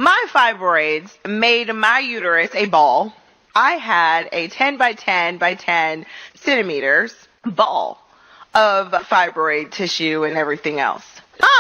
My fibroids made my uterus a ball. I had a 10 by 10 by 10 centimeters ball of fibroid tissue and everything else.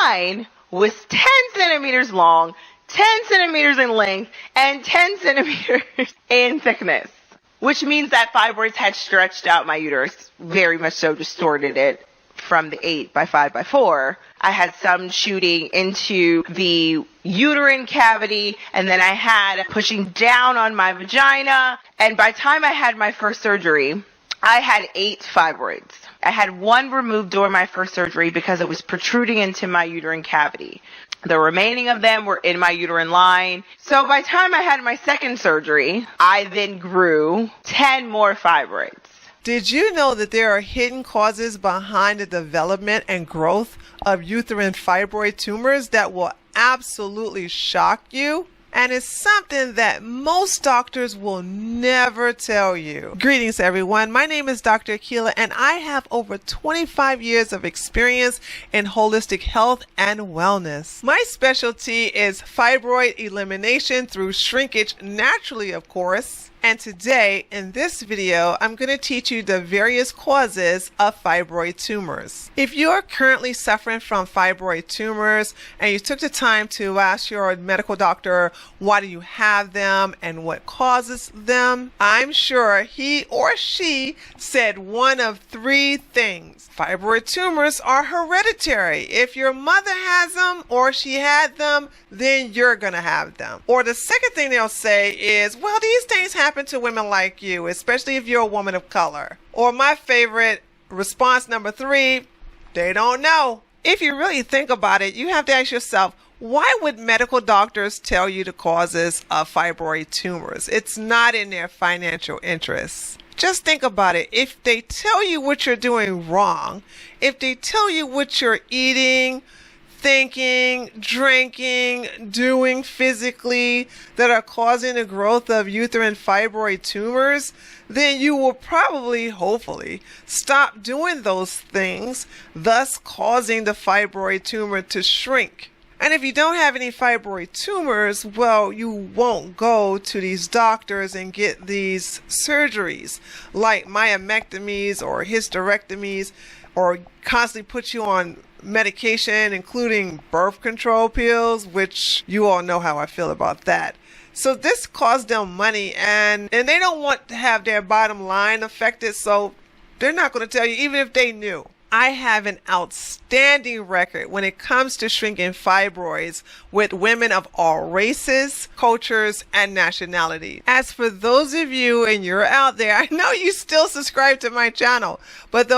Mine was 10 centimeters long, 10 centimeters in length, and 10 centimeters in thickness, which means that fibroids had stretched out my uterus, very much so distorted it from the 8 by 5 by 4. I had some shooting into the uterine cavity, and then I had pushing down on my vagina. And by the time I had my first surgery, I had 8 fibroids. I had 1 removed during my first surgery because it was protruding into my uterine cavity. The remaining of them were in my uterine line. So by the time I had my second surgery, I then grew 10 more fibroids. Did you know that there are hidden causes behind the development and growth of uterine fibroid tumors that will absolutely shock you? And it's something that most doctors will never tell you. Greetings, everyone. My name is Dr. Akila, and I have over 25 years of experience in holistic health and wellness. My specialty is fibroid elimination through shrinkage, naturally, of course. And today, in this video, I'm going to teach you the various causes of fibroid tumors. If you are currently suffering from fibroid tumors and you took the time to ask your medical doctor why do you have them and what causes them, I'm sure he or she said one of 3 things. Fibroid tumors are hereditary. If your mother has them or she had them, then you're going to have them. Or the second thing they'll say is, well, these things happen to women like you, especially if you're a woman of color. Or my favorite response number 3, they don't know. If you really think about it, you have to ask yourself, why would medical doctors tell you the causes of fibroid tumors? It's not in their financial interests. Just think about it. If they tell you what you're doing wrong, if they tell you what you're eating, thinking, drinking, doing physically that are causing the growth of uterine fibroid tumors, then you will probably, hopefully, stop doing those things, thus causing the fibroid tumor to shrink. And if you don't have any fibroid tumors, well, you won't go to these doctors and get these surgeries like myomectomies or hysterectomies, or constantly put you on medication, including birth control pills, which you all know how I feel about that. So this costs them money, and they don't want to have their bottom line affected, so they're not going to tell you, even if they knew. I have an outstanding record when it comes to shrinking fibroids with women of all races, cultures, and nationality. As for those of you, and you're out there, I know you still subscribe to my channel, but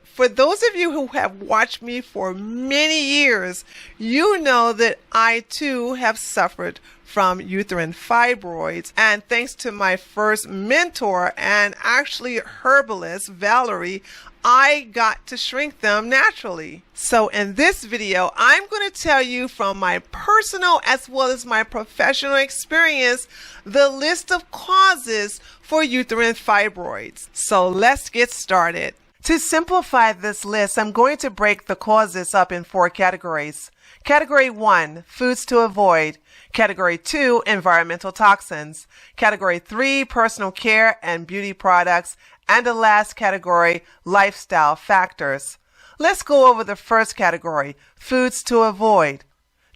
for those of you who have watched me for many years, you know that I too have suffered from uterine fibroids, and thanks to my first mentor and actually herbalist, Valerie, I got to shrink them naturally. So in this video, I'm going to tell you from my personal as well as my professional experience the list of causes for uterine fibroids. So let's get started. To simplify this list, I'm going to break the causes up in 4 categories. Category 1, foods to avoid. Category 2, environmental toxins. Category 3, personal care and beauty products. And the last category, lifestyle factors. Let's go over the first category, foods to avoid.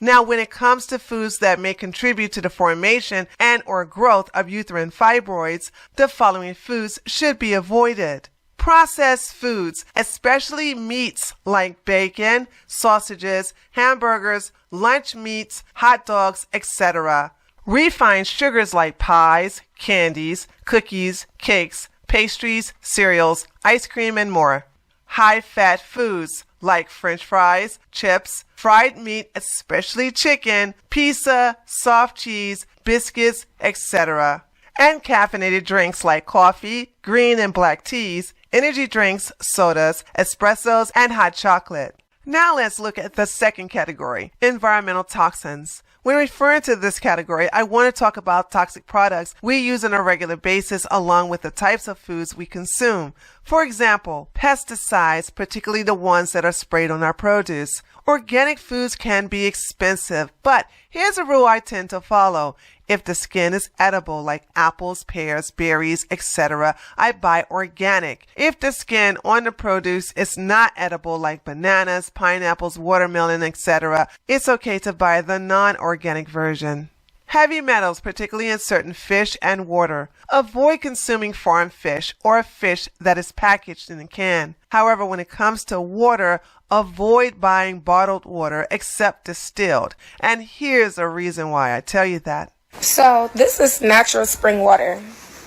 Now, when it comes to foods that may contribute to the formation and or growth of uterine fibroids, the following foods should be avoided. Processed foods, especially meats like bacon, sausages, hamburgers, lunch meats, hot dogs, etc. Refined sugars like pies, candies, cookies, cakes, pastries, cereals, ice cream, and more. High-fat foods like French fries, chips, fried meat, especially chicken, pizza, soft cheese, biscuits, etc. And caffeinated drinks like coffee, green and black teas, energy drinks, sodas, espressos, and hot chocolate. Now let's look at the second category, environmental toxins. When referring to this category, I want to talk about toxic products we use on a regular basis along with the types of foods we consume. For example, pesticides, particularly the ones that are sprayed on our produce. Organic foods can be expensive, but Here's a rule I tend to follow. If the skin is edible, like apples, pears, berries, etc., I buy organic. If the skin on the produce is not edible, like bananas, pineapples, watermelon, etc., it's okay to buy the non-organic version. Heavy metals, particularly in certain fish and water. Avoid consuming farm fish or fish that is packaged in a can. However, when it comes to water, avoid buying bottled water except distilled. And here's a reason why I tell you that. So this is natural spring water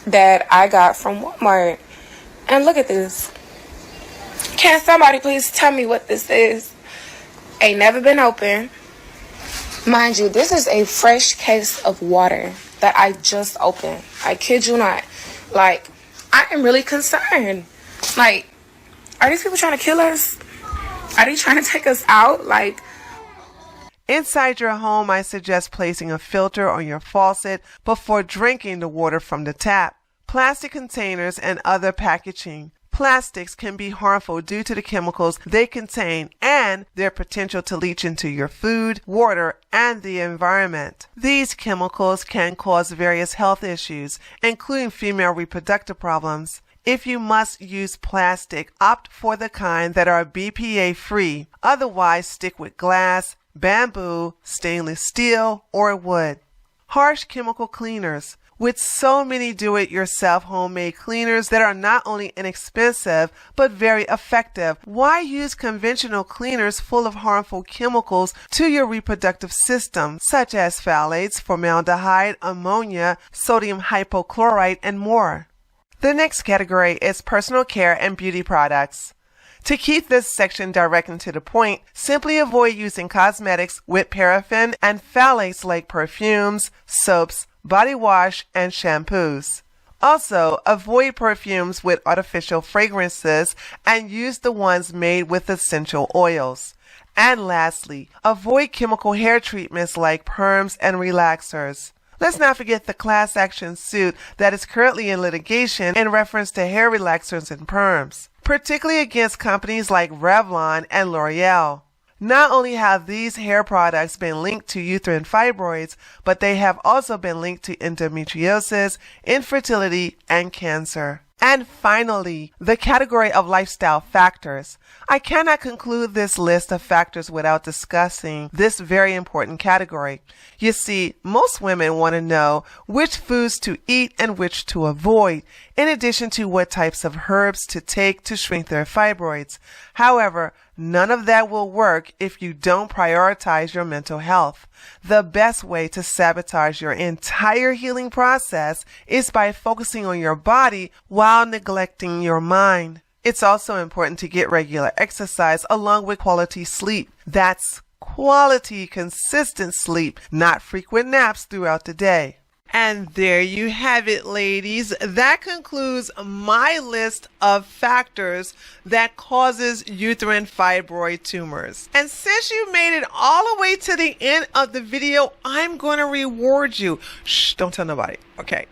that I got from Walmart. And look at this. Can somebody please tell me what this is? Ain't never been opened. Mind you, this is a fresh case of water that I just opened. I kid you not. Like, I am really concerned. Like, are these people trying to kill us? Are they trying to take us out? Like, inside your home, I suggest placing a filter on your faucet before drinking the water from the tap. Plastic containers and other packaging. Plastics can be harmful due to the chemicals they contain and their potential to leach into your food, water, and the environment. These chemicals can cause various health issues, including female reproductive problems. If you must use plastic, opt for the kind that are BPA-free. Otherwise, stick with glass, bamboo, stainless steel, or wood. Harsh chemical cleaners. With so many do-it-yourself homemade cleaners that are not only inexpensive but very effective, why use conventional cleaners full of harmful chemicals to your reproductive system, such as phthalates, formaldehyde, ammonia, sodium hypochlorite, and more? The next category is personal care and beauty products. To keep this section direct and to the point, simply avoid using cosmetics with paraffin and phthalates like perfumes, soaps, body wash, and shampoos. Also, avoid perfumes with artificial fragrances and use the ones made with essential oils. And lastly, avoid chemical hair treatments like perms and relaxers. Let's not forget the class action suit that is currently in litigation in reference to hair relaxers and perms, particularly against companies like Revlon and L'Oreal. Not only have these hair products been linked to uterine fibroids, but they have also been linked to endometriosis, infertility, and cancer. And finally, the category of lifestyle factors. I cannot conclude this list of factors without discussing this very important category. You see, most women want to know which foods to eat and which to avoid, in addition to what types of herbs to take to shrink their fibroids. However, none of that will work if you don't prioritize your mental health. The best way to sabotage your entire healing process is by focusing on your body while neglecting your mind. It's also important to get regular exercise along with quality sleep. That's quality, consistent sleep, not frequent naps throughout the day. And there you have it, ladies. That concludes my list of factors that causes uterine fibroid tumors. And since you made it all the way to the end of the video, I'm going to reward you. Shh, don't tell nobody. Okay.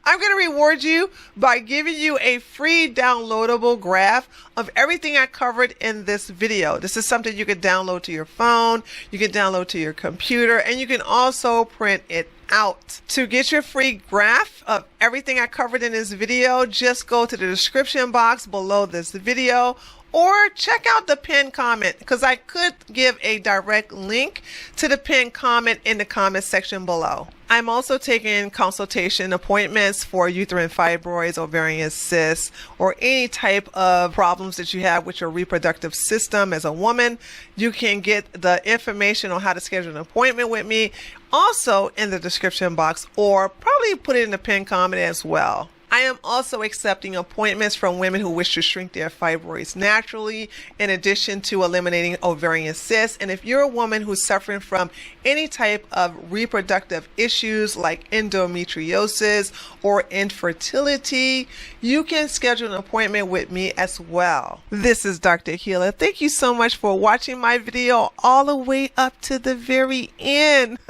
I'm going to reward you by giving you a free downloadable graph of everything I covered in this video. This is something you can download to your phone, you can download to your computer, and you can also print it out. To get your free graph of everything I covered in this video, just go to the description box below this video or check out the pinned comment, because I could give a direct link to the pinned comment in the comment section below. I'm also taking consultation appointments for uterine fibroids, ovarian cysts, or any type of problems that you have with your reproductive system as a woman. You can get the information on how to schedule an appointment with me also in the description box, or probably put it in the pinned comment as well. I am also accepting appointments from women who wish to shrink their fibroids naturally, in addition to eliminating ovarian cysts. And if you're a woman who's suffering from any type of reproductive issues like endometriosis or infertility, you can schedule an appointment with me as well. This is Dr. Healer. Thank you so much for watching my video all the way up to the very end.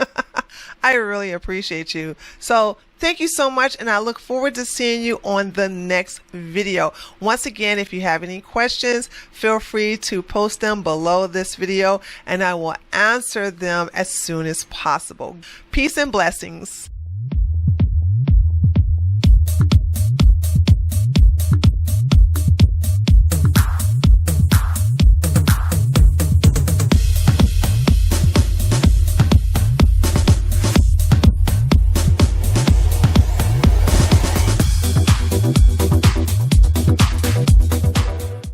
I really appreciate you. So thank you so much, and I look forward to seeing you on the next video. Once again, if you have any questions, feel free to post them below this video, and I will answer them as soon as possible. Peace and blessings.